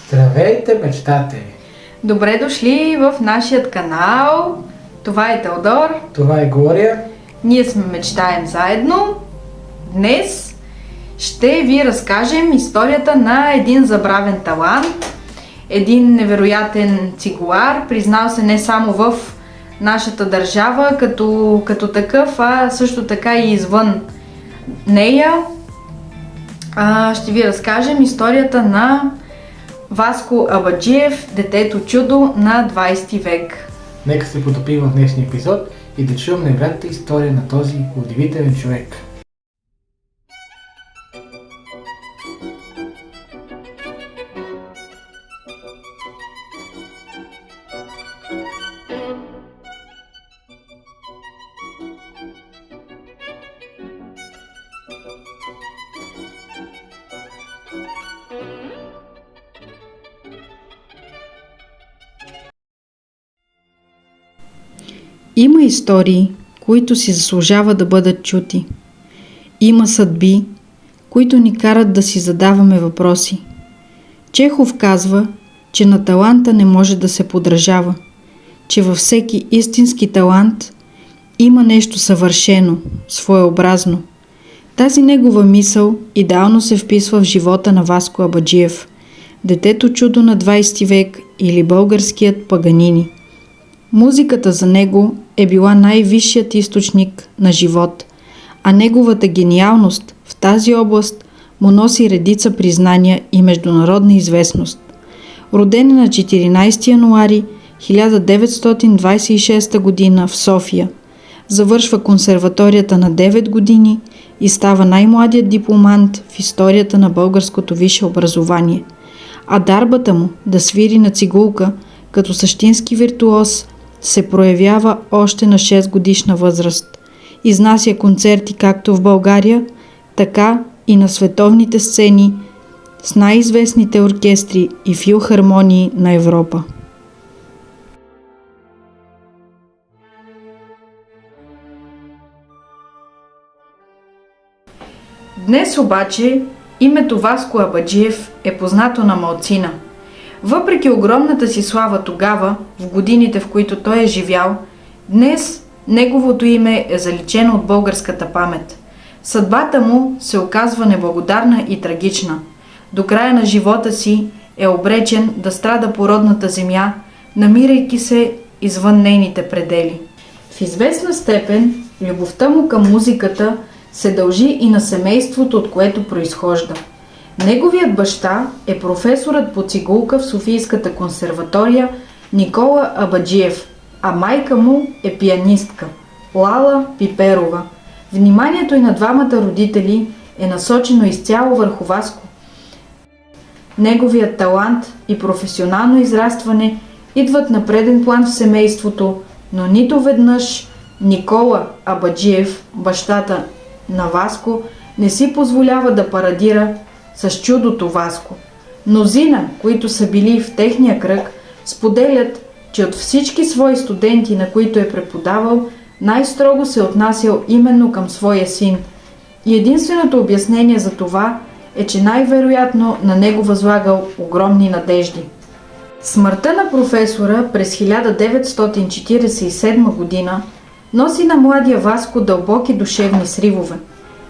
Здравейте, мечтатели! Добре дошли в нашият канал. Това е Теодор. Това е Глория. Ние сме Мечтаем заедно. Днес ще ви разкажем историята на един забравен талант, един невероятен цигулар, признал се не само в нашата държава като такъв, а също така и извън нея. Ще ви разкажем историята на Васко Абаджиев, детето чудо на 20 век. Нека се потопим в днешния епизод и да чуем невероятната история на този удивителен човек. Има истории, които си заслужава да бъдат чути. Има съдби, които ни карат да си задаваме въпроси. Чехов казва, че на таланта не може да се подражава, че във всеки истински талант има нещо съвършено, своеобразно. Тази негова мисъл идеално се вписва в живота на Васко Абаджиев, детето чудо на 20 век или българският Паганини. Музиката за него е била най-висшият източник на живот, а неговата гениалност в тази област му носи редица признания и международна известност. Роден на 14 януари 1926 г. в София, завършва консерваторията на 9 години и става най-младият дипломант в историята на българското висше образование. А дарбата му да свири на цигулка като същински виртуоз се проявява още на 6 годишна възраст. Изнася концерти както в България, така и на световните сцени с най-известните оркестри и филхармонии на Европа. Днес обаче името Васко Абаджиев е познато на малцина. Въпреки огромната си слава тогава, в годините, в които той е живял, днес неговото име е заличено от българската памет. Съдбата му се оказва неблагодарна и трагична. До края на живота си е обречен да страда по родната земя, намирайки се извън нейните предели. В известна степен любовта му към музиката се дължи и на семейството, от което произхожда. Неговият баща е професорът по цигулка в Софийската консерватория Никола Абаджиев, а майка му е пианистка Лала Пиперова. Вниманието и на двамата родители е насочено изцяло върху Васко. Неговият талант и професионално израстване идват на преден план в семейството, но нито веднъж Никола Абаджиев, бащата на Васко, не си позволява да парадира с чудото Васко. Мнозина, които са били в техния кръг, споделят, че от всички свои студенти, на които е преподавал, най-строго се отнасял именно към своя син. И единственото обяснение за това е, че най-вероятно на него възлагал огромни надежди. Смъртта на професора през 1947 година носи на младия Васко дълбоки душевни сривове.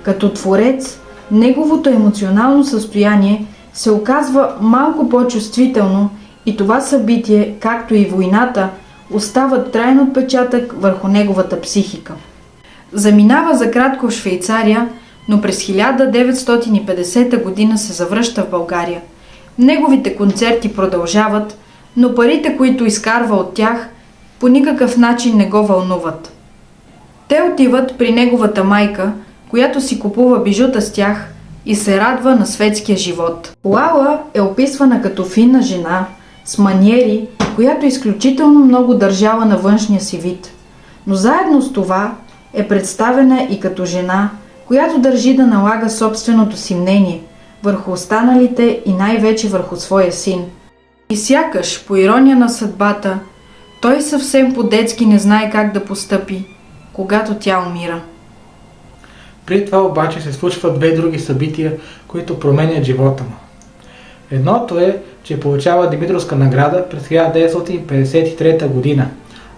Като творец, неговото емоционално състояние се оказва малко по-чувствително и това събитие, както и войната, остават траен отпечатък върху неговата психика. Заминава за кратко в Швейцария, но през 1950 година се завръща в България. Неговите концерти продължават, но парите, които изкарва от тях, по никакъв начин не го вълнуват. Те отиват при неговата майка, която си купува бижута с тях и се радва на светския живот. Лала е описвана като финна жена, с маниери, която изключително много държала на външния си вид. Но заедно с това е представена и като жена, която държи да налага собственото си мнение върху останалите и най-вече върху своя син. И сякаш, по ирония на съдбата, той съвсем по-детски не знае как да постъпи, когато тя умира. При това обаче се случват две други събития, които променят живота му. Едното е, че получава Димитровска награда през 1953 година,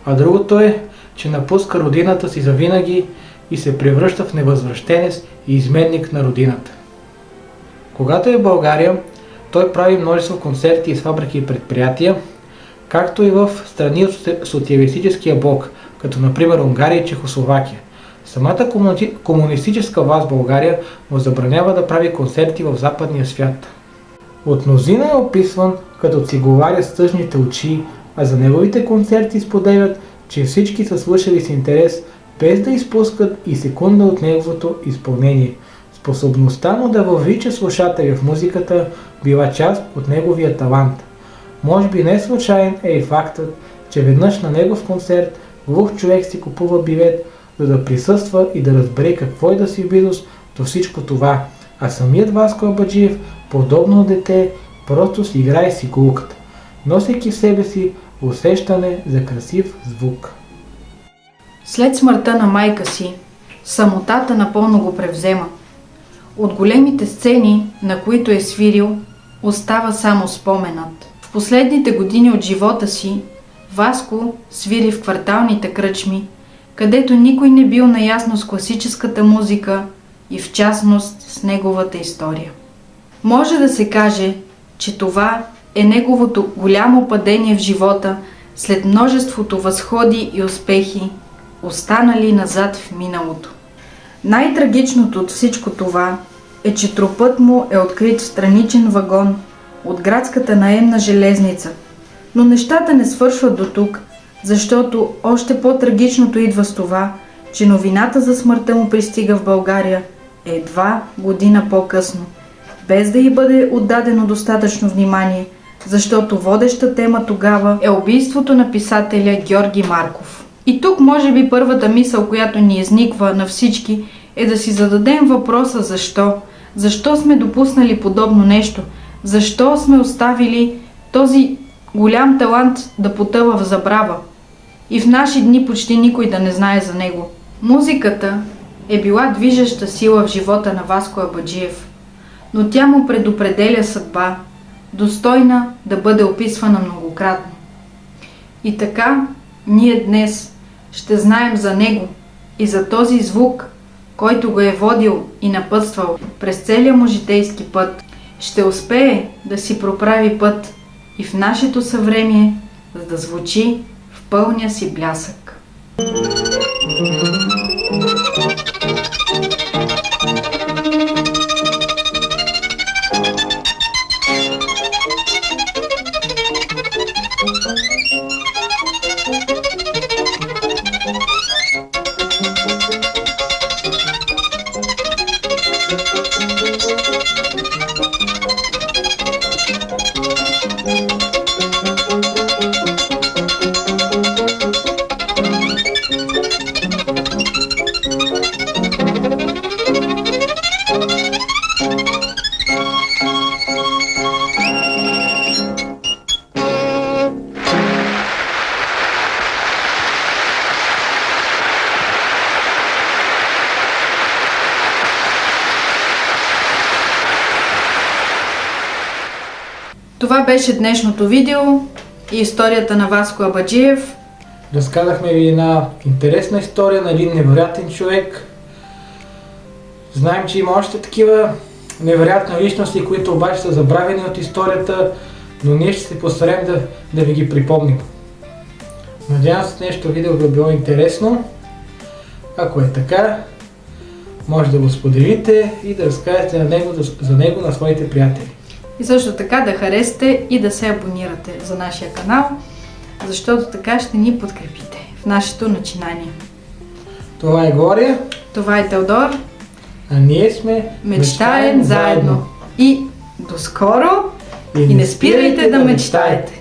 а другото е, че напуска родината си завинаги и се превръща в невъзвръщенец и изменник на родината. Когато е в България, той прави множество концерти из фабрики и предприятия, както и в страни от социалистическия блок, като например Унгария и Чехословакия. Самата комунистическа власт в България му забранява да прави концерти в западния свят. От мнозина е описван като цигуларя с тъжните очи, а за неговите концерти споделят, че всички са слушали с интерес, без да изпускат и секунда от неговото изпълнение. Способността му да въвлича слушателя в музиката била част от неговия талант. Може би не случайен е и фактът, че веднъж на негов концерт глух човек си купува билет, за да присъства и да разбере какво е да си близост до всичко това, а самият Васко Абаджиев, подобно дете, просто си играе с иглуката, носейки в себе си усещане за красив звук. След смъртта на майка си, самотата напълно го превзема. От големите сцени, на които е свирил, остава само споменът. В последните години от живота си Васко свири в кварталните кръчми, където никой не бил наясно с класическата музика и в частност с неговата история. Може да се каже, че това е неговото голямо падение в живота след множеството възходи и успехи, останали назад в миналото. Най-трагичното от всичко това е, че трупът му е открит в страничен вагон от градската наемна железница. Но нещата не свършват до тук, защото още по-трагичното идва с това, че новината за смъртта му пристига в България едва година по-късно, без да й бъде отдадено достатъчно внимание, защото водеща тема тогава е убийството на писателя Георги Марков. И тук може би първата мисъл, която ни изниква на всички, е да си зададем въпроса защо. Защо сме допуснали подобно нещо? Защо сме оставили този голям талант да потъва в забрава? И в наши дни почти никой да не знае за него. Музиката е била движеща сила в живота на Васко Абаджиев, но тя му предопределя съдба, достойна да бъде описвана многократно. И така, ние днес ще знаем за него и за този звук, който го е водил и напътствал през целия му житейски път. Ще успее да си проправи път и в нашето съвремие, за да звучи в пълния си блясък. Това беше днешното видео и историята на Васко Абаджиев. Разказахме ви една интересна история на един невероятен човек. Знаем, че има още такива невероятни личности, които обаче са забравени от историята, но ние ще се постараем да ви ги припомним. Надявам се, днешното видео ви е било интересно. Ако е така, може да го споделите и да разкажете за него на своите приятели. И също така да харесате и да се абонирате за нашия канал, защото така ще ни подкрепите в нашето начинание. Това е Глория. Това е Теодор. А ние сме Мечтаем заедно. И до скоро! И не спирайте да мечтаете!